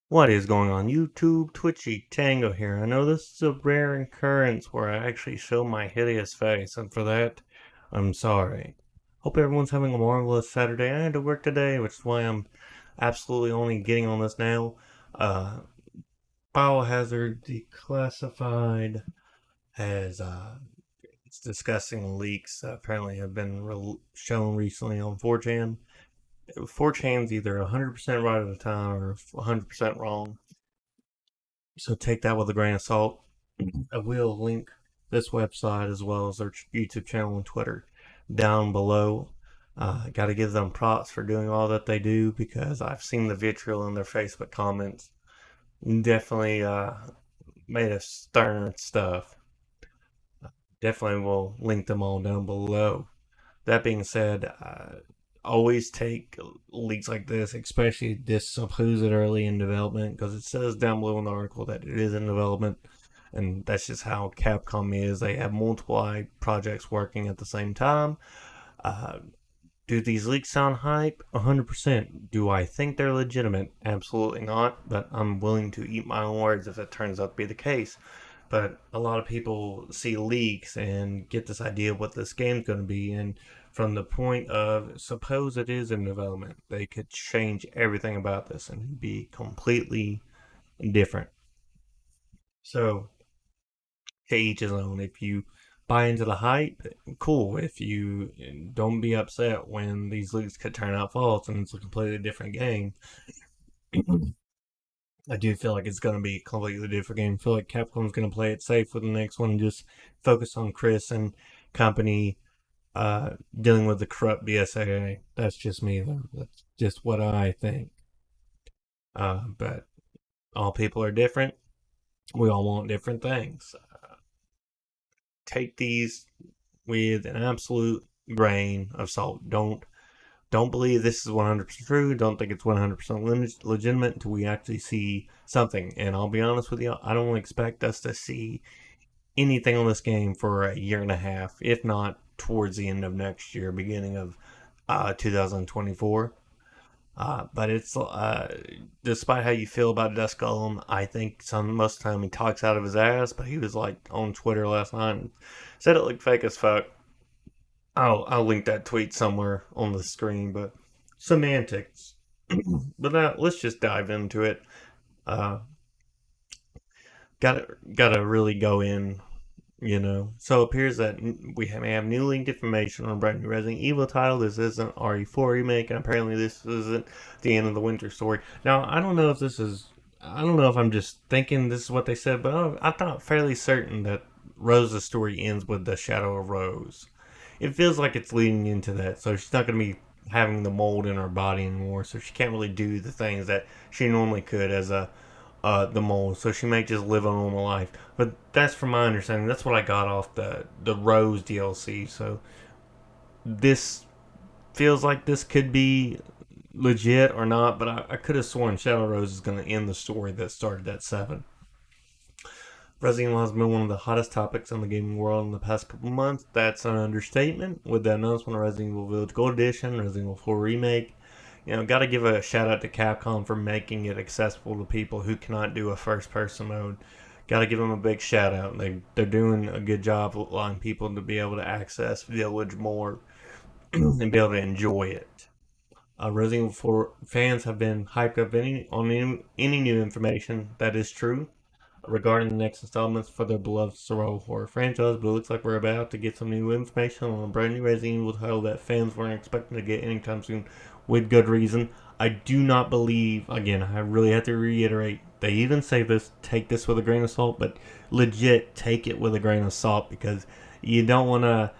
What is going on YouTube? Twitchy Tango here. I know this is a rare occurrence where I actually show my hideous face, and for that, I'm sorry. Hope everyone's having a marvelous Saturday. I had to work today, which is why I'm absolutely only getting on this now. Uh, Biohazard Declassified has, it's discussing leaks that apparently have been shown recently on 4chan. 4chan's either 100% right at the time or 100% wrong. So take that with a grain of salt. I will link this website as well as their YouTube channel and Twitter down below. Got to give them props for doing all that they do because I've seen the vitriol in their Facebook comments. Definitely made us stern stuff. Definitely will link them all down below. That being said, always take leaks like this, especially this supposed early in development, because it says down below in the article that it is in development, and that's just how Capcom is. They have multiple projects working at the same time. Uh, do these leaks sound hype? 100%. Do I think they're legitimate? Absolutely not, but I'm willing to eat my own words if it turns out to be the case. But a lot of people see leaks and get this idea of what this game's going to be, and from the point of suppose it is in development, they could change everything about this and be completely different. So, to each his own. If you buy into the hype, cool. If you don't be upset when these leaks could turn out false and it's a completely different game. I do feel like it's going to be a completely different game. I feel like Capcom's going to play it safe with the next one and just focus on Chris and company dealing with the corrupt BSAA. That's just me, though. That's just what I think. But all people are different. We all want different things. Take these with an absolute grain of salt. Don't believe this is 100% true. Don't think it's 100% legitimate until we actually see something. And I'll be honest with you, I don't expect us to see anything on this game for a year and a half, if not towards the end of next year, beginning of 2024. But it's despite how you feel about Dust Golem, I think most of the time he talks out of his ass. But he was like on Twitter last night and said it looked fake as fuck. I'll link that tweet somewhere on the screen, but semantics. But now let's just dive into it. Uh, gotta really go in, you know. So it appears that we may have new linked information on a brand new Resident Evil title. This isn't RE4 remake, and apparently this isn't the end of the Winter story. Now I don't know if this is. I don't know if I'm just thinking this is what they said, but I thought fairly certain that Rose's story ends with the Shadow of Rose. It feels like it's leading into that. So she's not going to be having the mold in her body anymore. So she can't really do the things that she normally could as a the mold. So she may just live a normal life. But that's from my understanding. That's what I got off the Rose DLC. So this feels like this could be legit or not. But I could have sworn Shadow Rose is going to end the story that started at 7. Resident Evil has been one of the hottest topics in the gaming world in the past couple months. That's an understatement. With the announcement of Resident Evil Village Gold Edition, Resident Evil 4 Remake, got to give a shout out to Capcom for making it accessible to people who cannot do a first person mode. Got to give them a big shout out. They're doing a good job allowing people to be able to access Village more and be able to enjoy it. Resident Evil 4 fans have been hyped up on any new information that is true regarding the next installments for their beloved survival horror franchise, but it looks like we're about to get some new information on a brand new Resident Evil title that fans weren't expecting to get anytime soon, with good reason. I do not believe, again, I really have to reiterate, they even say this, take this with a grain of salt, but legit take it with a grain of salt because you don't want to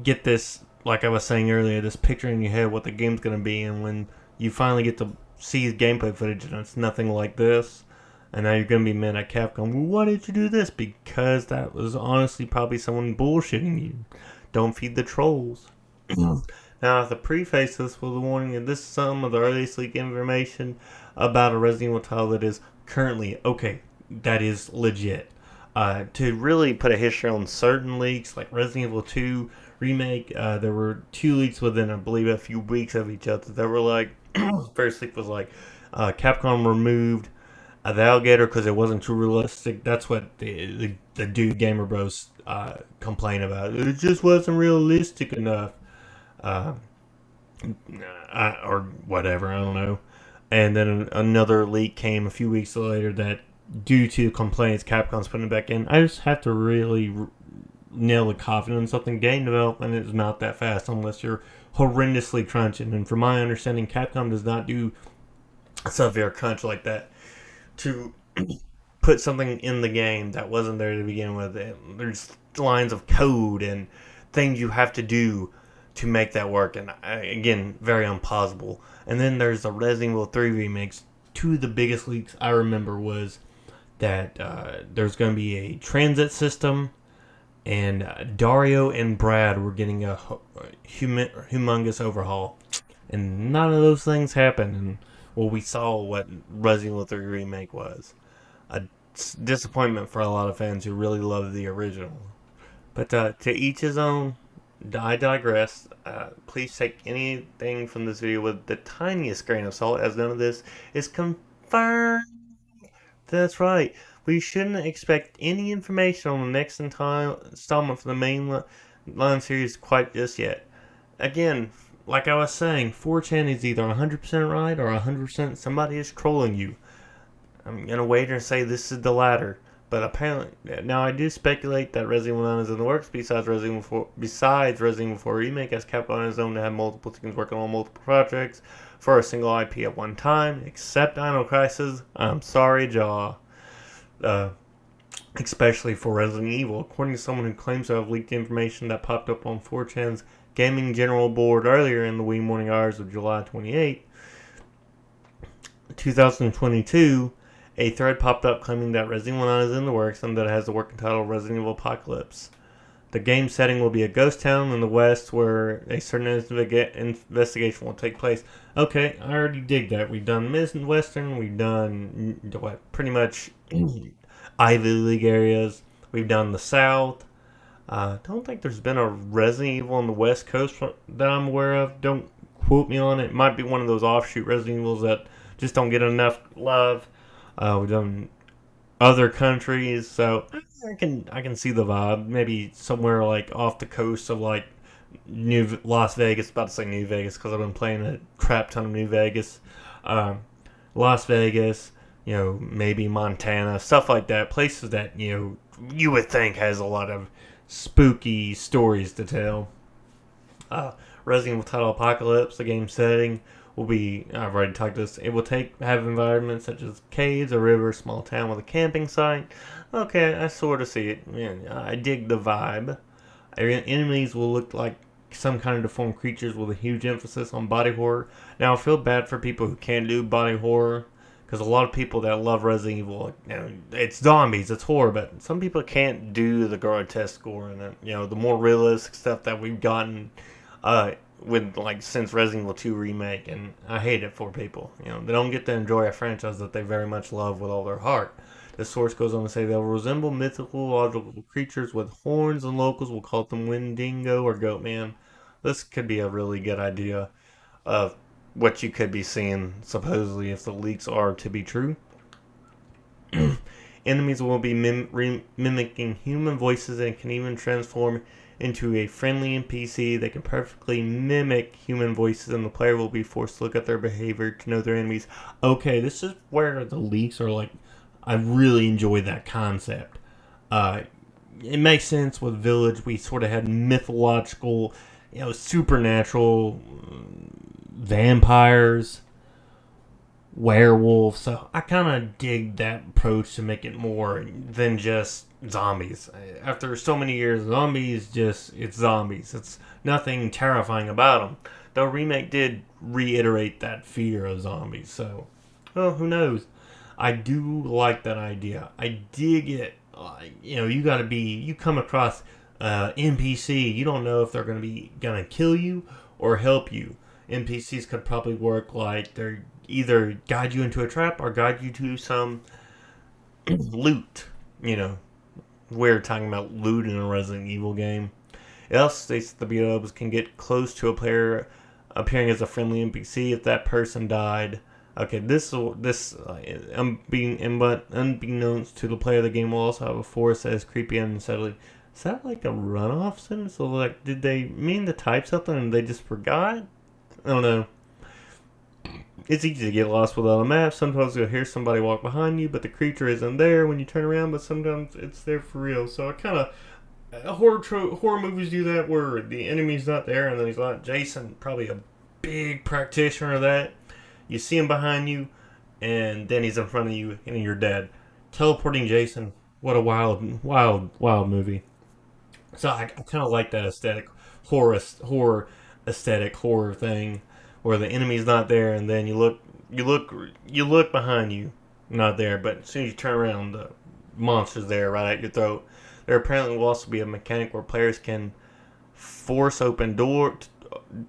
get this, like I was saying earlier, this picture in your head what the game's going to be, and when you finally get to see gameplay footage and it's nothing like this, and now you're going to be mad at Capcom. Well, why did you do this? Because that was honestly probably someone bullshitting you. Don't feed the trolls. Now, I have to preface this with a warning that this is some of the earliest leaked information about a Resident Evil title that is currently, okay, that is legit. To really put a history on certain leaks, like Resident Evil 2 Remake, there were 2 leaks within, I believe, a few weeks of each other that were like, first leak was like, Capcom removed the alligator because it wasn't too realistic. That's what the dude Gamer Bros complain about. It just wasn't realistic enough, uh, or whatever. I don't know. And then another leak came a few weeks later that, due to complaints, Capcom's putting it back in. I just have to really nail the coffin on something. Game development is not that fast unless you're horrendously crunching. And from my understanding, Capcom does not do severe crunch like that to put something in the game that wasn't there to begin with. There's lines of code and things you have to do to make that work, and again, very impossible. And then there's the Resident Evil 3 remakes. Two of the biggest leaks I remember was that there's going to be a transit system, and Dario and Brad were getting a humongous overhaul, and none of those things happened. And well, we saw what Resident Evil 3 remake was. A disappointment for a lot of fans who really loved the original. But to each his own. I digress. Please take anything from this video with the tiniest grain of salt, as none of this is confirmed. That's right. We shouldn't expect any information on the next installment for the main line series quite just yet. Again, like I was saying, 4chan is either 100% right or 100% somebody is trolling you. I'm gonna wait and say this is the latter. But apparently, now I do speculate that Resident Evil 9 is in the works. Besides Resident Evil 4 Remake, as Capcom is known to have multiple teams working on multiple projects for a single IP at one time, except Dino Crisis. I'm sorry, Jaw. Especially for Resident Evil. According to someone who claims to have leaked information that popped up on 4chan's Gaming General Board earlier in the wee morning hours of July 28, 2022, a thread popped up claiming that Resident Evil 9 is in the works and that it has the working title Resident Evil Apocalypse. The game setting will be a ghost town in the west where a certain investigation will take place. Okay, I already dig that. We've done Midwestern, we've done pretty much Ivy League areas, we've done the South. Don't think there's been a Resident Evil on the West Coast that I'm aware of. Don't quote me on it. It might be one of those offshoot Resident Evils that just don't get enough love. We've done other countries, so I can see the vibe. Maybe somewhere like off the coast of like New Las Vegas. About to say New Vegas because I've been playing a crap ton of New Vegas. Las Vegas, maybe Montana, stuff like that. Places that you would think has a lot of spooky stories to tell. Resident Evil title Apocalypse, the game setting will be, I've already talked this, it will have environments such as caves, a river, small town with a camping site. Okay, I sort of see it. I dig the vibe. Enemies will look like some kind of deformed creatures with a huge emphasis on body horror. Now, I feel bad for people who can't do body horror, because a lot of people that love Resident Evil, it's zombies, it's horror, but some people can't do the grotesque gore and the more realistic stuff that we've gotten with since Resident Evil 2 remake, and I hate it for people. They don't get to enjoy a franchise that they very much love with all their heart. The source goes on to say they'll resemble mythological creatures with horns, and locals will call them Wendigo or Goatman. This could be a really good idea of what you could be seeing, supposedly, if the leaks are to be true. Enemies will be mimicking human voices and can even transform into a friendly NPC that can perfectly mimic human voices, and the player will be forced to look at their behavior to know their enemies. Okay, this is where the leaks are I really enjoy that concept. It makes sense with Village. We sort of had mythological, supernatural vampires, werewolves. So I kind of dig that approach to make it more than just zombies. After so many years, it's zombies. It's nothing terrifying about them. The remake did reiterate that fear of zombies. So, who knows? I do like that idea. I dig it. You come across NPC, you don't know if they're gonna kill you or help you. NPCs could probably work like they're either guide you into a trap or guide you to some loot. We're talking about loot in a Resident Evil game. It also states that the Beatles can get close to a player appearing as a friendly NPC if that person died. Okay, unbeknownst to the player, the game will also have a forest that is creepy and unsettling. Is that like a runoff sentence? So like, did they mean to type something and they just forgot? I don't know. It's easy to get lost without a map. Sometimes you'll hear somebody walk behind you, but the creature isn't there when you turn around. But sometimes it's there for real. So I kind of horror movies do that where the enemy's not there and then he's like Jason, probably a big practitioner of that. You see him behind you, and then he's in front of you, and you're dead. Teleporting Jason. What a wild movie. So I kind of like that horror aesthetic horror thing, where the enemy's not there, and then you look behind you, not there, but as soon as you turn around, the monster's there right at your throat. There apparently will also be a mechanic where players can force open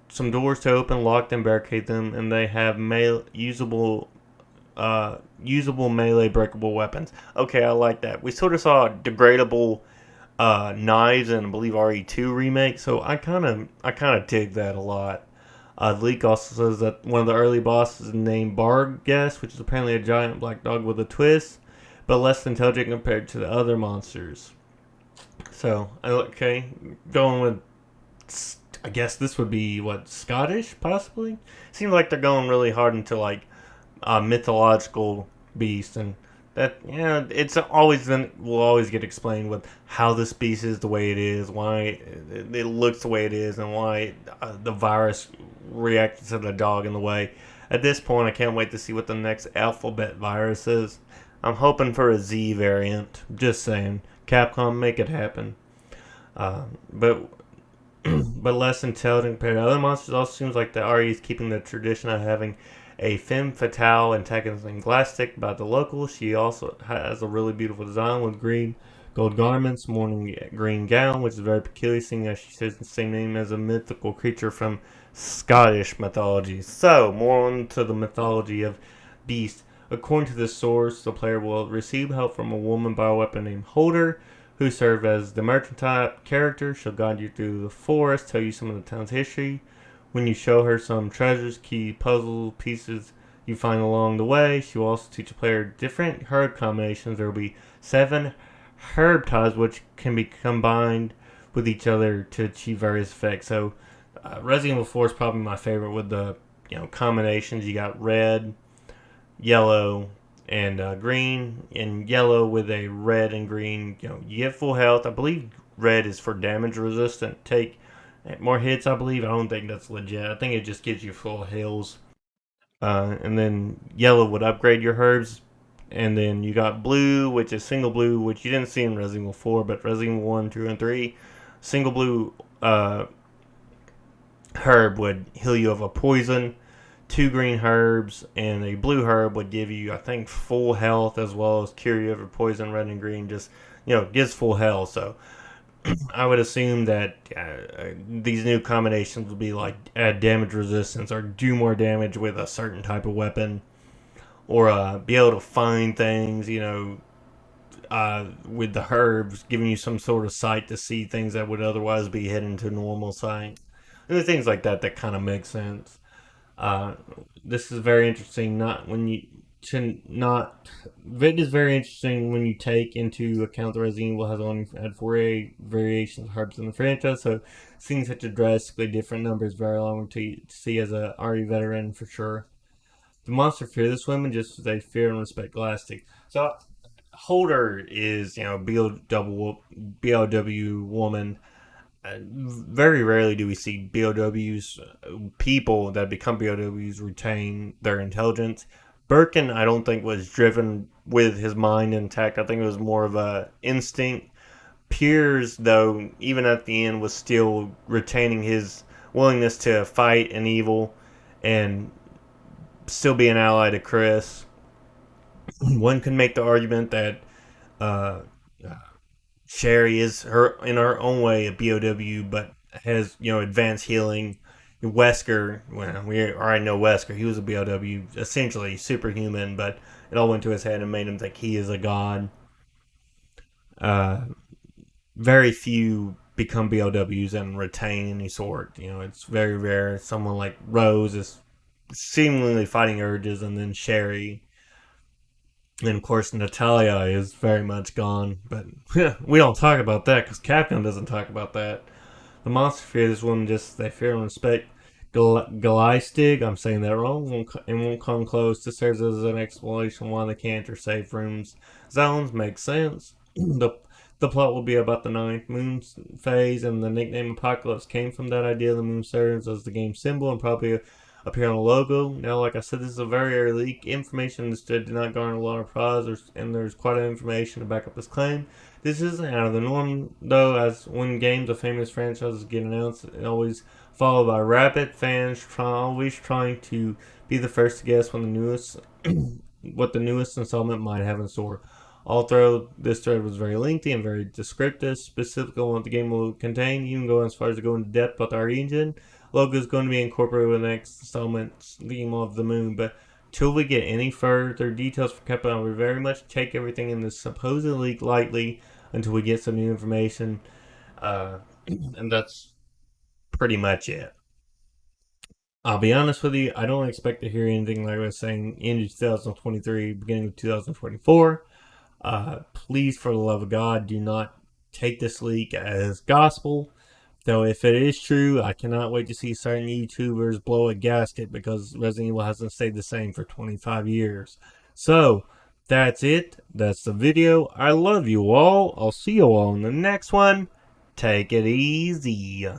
some doors to open, lock them, barricade them, and they have usable melee breakable weapons. Okay, I like that. We sort of saw degradable knives in, I believe, RE2 remake, so I kind of dig that a lot. The leak also says that one of the early bosses is named Barghest, which is apparently a giant black dog with a twist, but less intelligent compared to the other monsters. So, okay, going with, I guess this would be what, Scottish possibly. Seems like they're going really hard into like mythological beast, and that, yeah, it's always been will always get explained with how this beast is the way it is, why it looks the way it is, and why the virus reacted to the dog in the way. At this point, I can't wait to see what the next alphabet virus is. I'm hoping for a Z variant. Just saying, Capcom, make it happen. But but less intelligent compared to other monsters. Also seems like the RE is keeping the tradition of having a femme fatale antagonist Glastic by the locals. She also has a really beautiful design with green gold garments, morning green gown, which is very peculiar, seeing as she shares the same name as a mythical creature from Scottish mythology. So, more on to the mythology of Beast. According to this source, the player will receive help from a woman bioweapon named Holder, who serve as the merchant type character. She'll guide you through the forest, tell you some of the town's history. When you show her some treasures, key puzzle pieces you find along the way, she will also teach a player different herb combinations. There will be 7 herb ties which can be combined with each other to achieve various effects. So, Resident Evil 4 is probably my favorite with the combinations. You got red, yellow, and green. And yellow with a red and green, you get full health. I believe red is for damage resistant. Take more hits, I believe. I don't think that's legit. I think it just gives you full heals. And then yellow would upgrade your herbs. And then you got blue, which is single blue, which you didn't see in Resident Evil 4, but Resident Evil 1, 2, and 3. Single blue herb would heal you of a poison. 2 green herbs and a blue herb would give you, I think, full health as well as cure you of a poison. Red and green just, gives full health. So I would assume that these new combinations will be like add damage resistance or do more damage with a certain type of weapon, or be able to find things, with the herbs, giving you some sort of sight to see things that would otherwise be hidden to normal sight. And things like that kind of make sense. Uh, this is very interesting. Not when you to not. It is very interesting when you take into account the Resident Evil has only had 4 variations of herbs in the franchise, so seeing such a drastically different number is very long to see as a RE veteran for sure. The monster fear this women just as they fear and respect Glastic. So Holder is BLW woman. Very rarely do we see BOWs, people that become BOWs, retain their intelligence. Birkin, I don't think, was driven with his mind intact. I think it was more of a instinct. Piers, though, even at the end, was still retaining his willingness to fight an evil and still be an ally to Chris. One can make the argument that uh, Sherry is her in her own way a BOW, but has advanced healing. Wesker, well, we already know Wesker. He was a BOW, essentially superhuman, but it all went to his head and made him think he is a god. Uh, Very few become BOWs and retain any sort. It's very rare. Someone like Rose is seemingly fighting urges, and then Sherry. And of course, Natalia is very much gone, but we don't talk about that because Capcom doesn't talk about that. The monster fear this woman just they fear and respect Gleistig. I'm saying that wrong. And won't come close. This serves as an explanation why they can't enter safe rooms. Zones makes sense. The plot will be about the ninth moon phase, and the nickname Apocalypse came from that idea. The moon serves as the game symbol and probably appear on the logo. Now, like I said, this is a very early leak. Information that did not garner a lot of applause, and there's quite a information to back up this claim. This isn't out of the norm, though, as when games of famous franchises get announced, it always followed by rapid fans always trying to be the first to guess when the newest what the newest installment might have in store. Although this thread was very lengthy and very descriptive, specifically on what the game will contain, even going as far as to go into depth about our engine, logo is going to be incorporated with the next installment's theme of the moon. But till we get any further details from Capcom, we very much take everything in this supposed leak lightly until we get some new information. And that's pretty much it. I'll be honest with you, I don't expect to hear anything like I was saying in 2023, beginning of 2024. Please, for the love of God, do not take this leak as gospel. Though if it is true, I cannot wait to see certain YouTubers blow a gasket because Resident Evil hasn't stayed the same for 25 years. So, that's it. That's the video. I love you all. I'll see you all in the next one. Take it easy.